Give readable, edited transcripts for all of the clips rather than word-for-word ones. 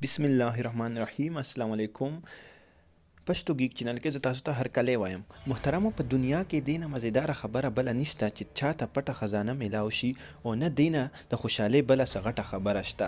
بسم الله الرحمن الرحیم. السلام علیکم. پښتو ګیک چینل کې زه تاسو ته هرکلی وایم. محترمو، په دنیا کې دینه مزیداره خبره بله نشته چې چاته پټه خزانه میلاو شي او نه دینه د خوشحالۍ بله څه غټه خبره شته.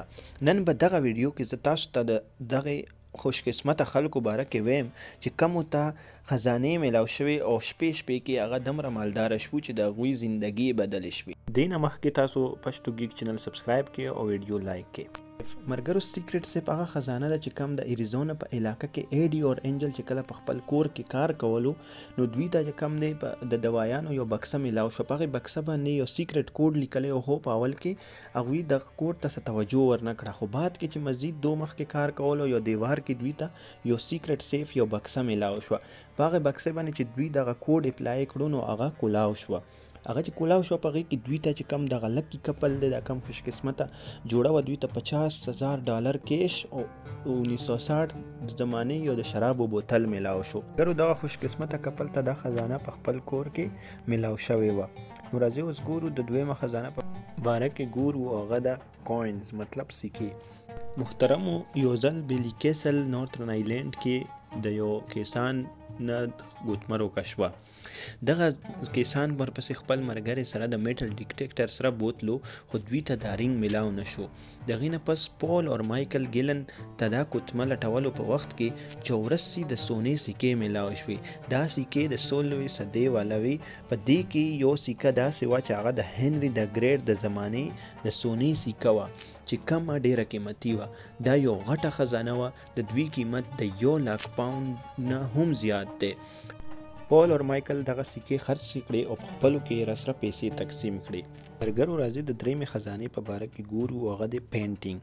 نن به دغه ویډیو کې زه تاسو ته د دغه خوش قسمته خلکو باره کې ویم چې کومو ته خزانې میلاو شوي او شپې شپې کې هغه دومره مالداره شو چې د هغوی زندګي بدلې شوې. دینه مخکې تاسو پښتو ګیک چینل سبسکرایب کړئ او ویډیو لایک کړئ. مرګرو سیکرټ سیپ هغه خزانه ده چې کم د ایریزونا په علاقه کې ایډي اور انجل چې کله په خپل کور کې کار کولو نو دوی ته چې کم دی د دوايانو یو بکسه میلاو شو. په هغې بکسه باندې یو سیکرټ کوډ لیکلی او په اول کې هغوی د کوډ ته څه توجه ورنه کړه، خو بعد کې چې مزید دو مخکې کار کولو یو دیوار کې دوی ته یو سیکرټ سیف یو بکسه میلاو شوه. په هغې بکسې باندې چې دوی دغه کوډ اپلای کړو نو هغه کولاو شوه. هغه چې کولاو شوه په هغې کې دوی ته چې کم دغه لکی کپل دی دا کم خوش قسمته جوړه وه، دوی ته $50,000 کیش او 1960 د زمانې یو د شرابو بوتل میلاو شو. ګرو دغه خوش قسمته کپل ته دا خزانه په خپل کور کې میلاو شوې وه. نو راځئ اوس ګورو د دویمه خزانه په باره کې ګورو، هغه د کوینز مطلب سکې. محترمو، یو ځل بیلی کیسل نورترن آیلینډ کې د یو کیسان نه ګوتمروکه شوه. دغه کیسان ورپسې خپل ملګري سره د میټل ډیټیکټر سره بوتلو خو دوی ته دا رینګ میلاو نه شو. د هغې نه پس پول او مایکل ګیلن ته دا کوتمه لټولو په وخت کې 84 د سونې سکې میلاو شوې. دا سکې د 16وې صدۍ والا وي. په دې کې یو سکه داسې وه چې هغه د هنري د ګریټ د زمانې د سونې سکه وه چې کمه ډیره قیمتي وه. دا یو غټه خزانه وه. د دوی قیمت د 1,00,000 پاونډ نه هم زیات دی. پول اور مایکل دغه سکې خرڅ کړې او په خپلو کې یې سره پیسې تقسیم کړې. مرګرو راځي د درېیمې خزانې په باره کې ګورو، هغه د پینټینګ.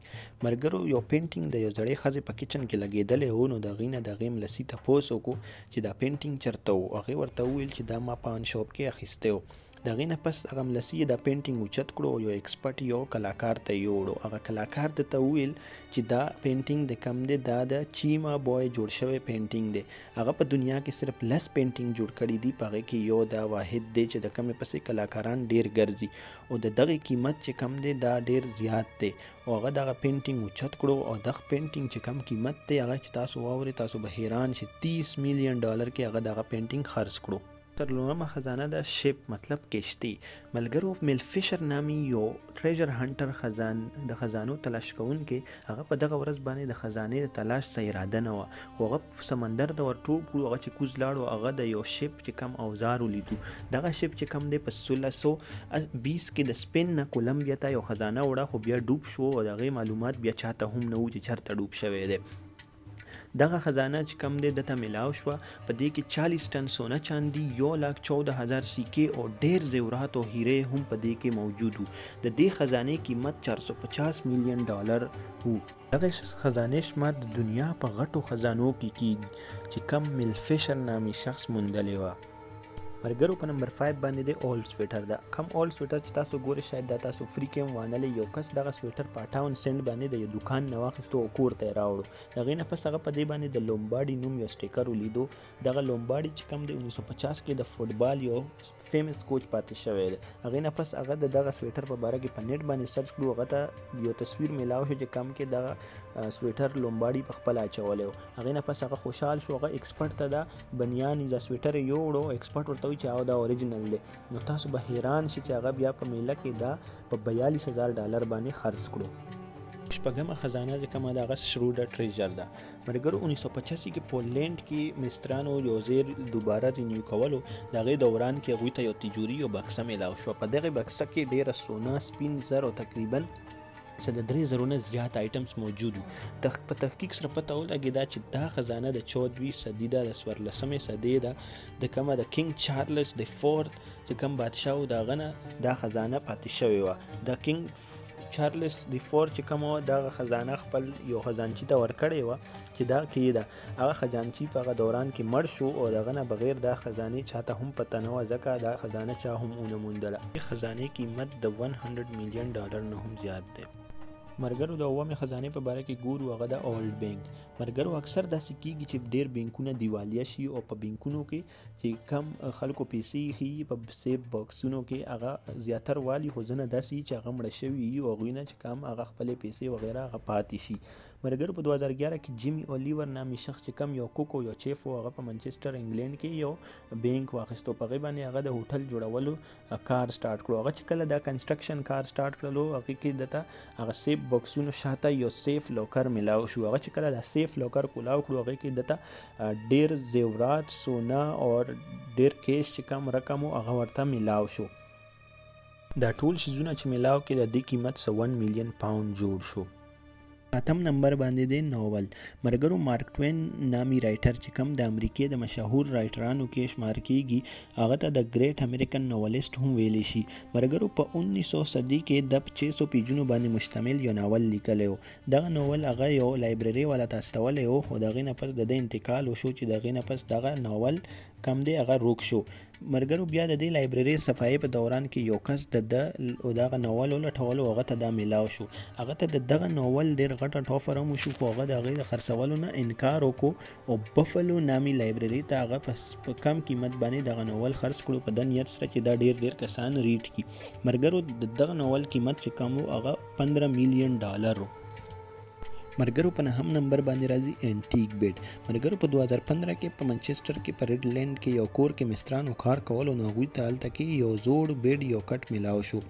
مرګرو یو پینټینګ د یو زړې ښځې په کچن کې لګېدلی و. نو د هغې نه د هغې ملسي تپوس وکړو چې دا پینټینګ چېرته و. هغې ورته وویل چې دا ما په آن شاپ کې اخیستی و. د هغې نه پس هغه ملسي یې دا پینټینګ اوچت کړو او یو ایکسپرټ یو کلاکار ته یې یوړو. هغه کلاکار ته وویل چې دا پینټینګ د کم دی، دا د چیما بوی جوړ شوی پینټینګ دی. هغه په دنیا کې صرف 10 پینټینګ جوړ کړي دي، په هغې کې یو دا واحد دی چې د کمې پسې کلاکاران ډیر ګرځي او د دغې قیمت چې کم دی دا ډیر زیات دی. او هغه دغه پینټینګ اوچت کړو او دغه پینټینګ چې کم قیمت دی هغه چې تاسو واورئ تاسو به حیران شئ. $30 ملیون کې هغه دغه پینټینګ خرڅ کړو. څلورمه خزانه د شپ مطلب کشتي. ملګرو، میل فیشر نامي یو ټریجر هانټر د خزانو تلاش کوونکی هغه په دغه ورځ باندې د خزانې د تلاش څه اراده نه وه، خو هغه سمندر ته ور ټوپ کړو. هغه چې کوز لاړو هغه د یو شپ چې کم اوزار ولیدو. دغه شپ چې کم دی په 1620 کې د سپین نه کولمبیا ته یو خزانه وړه، خو بیا ډوب شو او د هغې معلومات بیا چاته هم نه و چې چېرته ډوب شوی دی. دغه خزانه چې کم دی دته میلاو شوه. په دې کې 40 ټن سونه چاندي، 1,14,000 سکې او ډیر زیورات او هیرې هم په دې کې موجود وو. د دې خزانې قیمت $450 ملیون وو. دغه خزانې شمار د دنیا په غټو خزانو کې کیږي چې کم میل فیشر نامي شخص موندلی وه. مرګرو په نمبر 5 باندې د اولډ سویټر ده. کم اولډ سویټر چې تاسو ګورئ شاید دا تاسو فری کې هم وانلی. یو کس دغه سویټر په 58 سنټ باندې د یو دوکان نه واخیستو او کور ته یې راوړو. د هغې نه پس هغه په دې باندې د لومباډي نوم یو سټیکر ولیدو. دغه لومباډي چې کم دی 1950 کې د فوټبال یو فیمس کوچ پاتې شوی دی. هغې نه پس هغه د دغه سویټر په باره کې په نیټ باندې سرچ کړو. هغه ته یو تصویر میلاو شو چې کم کې دغه سویټر لومباډي په خپله اچولی و. هغې نه پس هغه خوشحال شو. هغه ایکسپرټ ته دا بنیان دا سویټر یې یوړو. ایکسپرټ ورته وایي چې او دا اوریجنل دی. نو تاسو به حیران شئ چې هغه بیا په میله کې دا په $42,000 باندې خرڅ کړو. شپږمه خزانه چې کومه ده هغه شروډر ټریجر ده. مرګرو 1985 کې پولینډ کې مسترانو یو زیر دوباره رینیو کولو. د هغې دوران کې هغوی ته یو تجوري یو بکسه میلاو شوه. په دغې بکسه کې ډیره سونه، سپین زر او تقریبا څه د 3,000 نه زیات آیټمز موجود وو. په تحقیق سره پته ولګېده چې دا خزانه د 14وي صدۍ ده، د 14مې صدۍ ده. د کومه د کینګ چارلز د فورت چې کوم بادشاه و د هغه نه دا خزانه پاتې شوې وه. د کینګ چارلز د فورت چې کومه وه دغه خزانه خپل یو خزانچي ته ورکړې وه چې دا کیده. هغه خزانچي په هغه دوران کې مړ شو او دغه نه بغیر دا خزانې چاته هم پته نه وه، ځکه دا خزانه چا هم ونه موندله. د خزانې قیمت د $100 ملیون نه هم زیات دی. مرګرو د اومې خزانې په باره کې ګورو، هغه د اولډ بینک. مرګرو اکثر داسې کیږي چې ډیر بینکونه دیوالیه شي او په بینکونو کې چې کم خلکو پیسې ایښي په سیف باکسونو کې هغه زیاتر والي، خو ځینې داسې چې هغه مړه شوي وي او هغوی نه چې کم هغه خپلې پیسې وغیره هغه پاتې شي. مرګرو په 2011 کې جیمی اولیور نامي شخص چې کم یو کوکو یو چیف و، هغه په منچستر انګلند کې یو بینک واخیستو. په هغې باندې هغه د هوټل جوړولو کار سٹارټ کړو. هغه چې کله دا کنسټرکشن کار سٹارټ کړلو هغې کې دته هغه سیف بکسونو شاته یو سیف لوکر ملاو شو. هغه چې کله دا سیف لوکر کولاو کړو هغې کې دته ډیر زیورات، سونا او ډیر کیش چې کم رقم و هغه ورته ملاو شو. دا ټول شیزونه چې ملاو کې د دې قیمت 1 میلیون پاوند جوړ شو. اتم نمبر باندې دی ناول. مرګرو مارک ټوین نامي رائټر چې کم د امریکې د مشهور رائټرانو کې شمار کیږي، هغه ته د ګریټ امریکن ناولسټ هم ویلی شي. مرګرو په 1900 صدی کې د 600 پیجونو باندې مشتمل یو ناول لیکلی و. دغه ناول هغه یو لایبرري والا ته استولی و، خو د هغې نه پس د ده انتقال وشو چې د هغې نه پس دغه ناول کم دی هغه روک شو. مرګرو بیا د دې لایبرري صفایي په دوران کې یو کس د دغه ناول ولټولو، هغه ته دا میلاو شو. هغه ته د دغه ناول ډېر غټه ټوفر هم وشو، خو هغه د هغې د خرڅولو نه انکار وکړو او بفلو نامي لایبرري ته هغه په کم قیمت باندې دغه ناول خرڅ کړو په د نیت سره چې دا ډېر کسان ریډ کړي. مرګرو د دغه ناول قیمت چې کم و هغه $15 میلیون و. مرګرو په 9 نمبر باندې راځي انټیک بیډ. مرګرو په 2015 کې په منچستر کې په ریډ لینډ کې یو کور کې مسترانو کار کول او هغوی ته هلته کې یو زوړ بیډ یو کټ میلاو شو.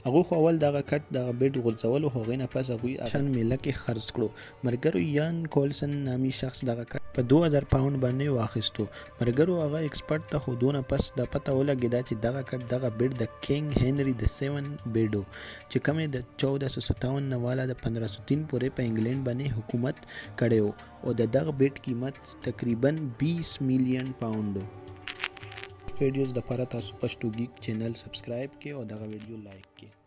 هغوی خو اول دغه کټ دغه بیډ غورځولو، خو هغې نه پس هغوی شن میله کې خرڅ کړو. مرګرو یان کولسن نامي شخص دغه کټ په 2000 پاوند باندې واخیستو. مرګرو هغه ایکسپرټ ته خو دونه پس د پته ولګېده چې دغه کټ دغه بیډ د کینګ هنري د 7 بیډ و چې کوم یې د 1457 نه والا د 1503 پورې په انګلند باندې حکومت کړی و او د دغه بیډ قیمت تقریبا 20 میلیون پاوند و. ویډیوز د لپاره تاسو پښتو ګیک چینل سبسکرایب کړئ او دغه ویډیو لایک کړئ.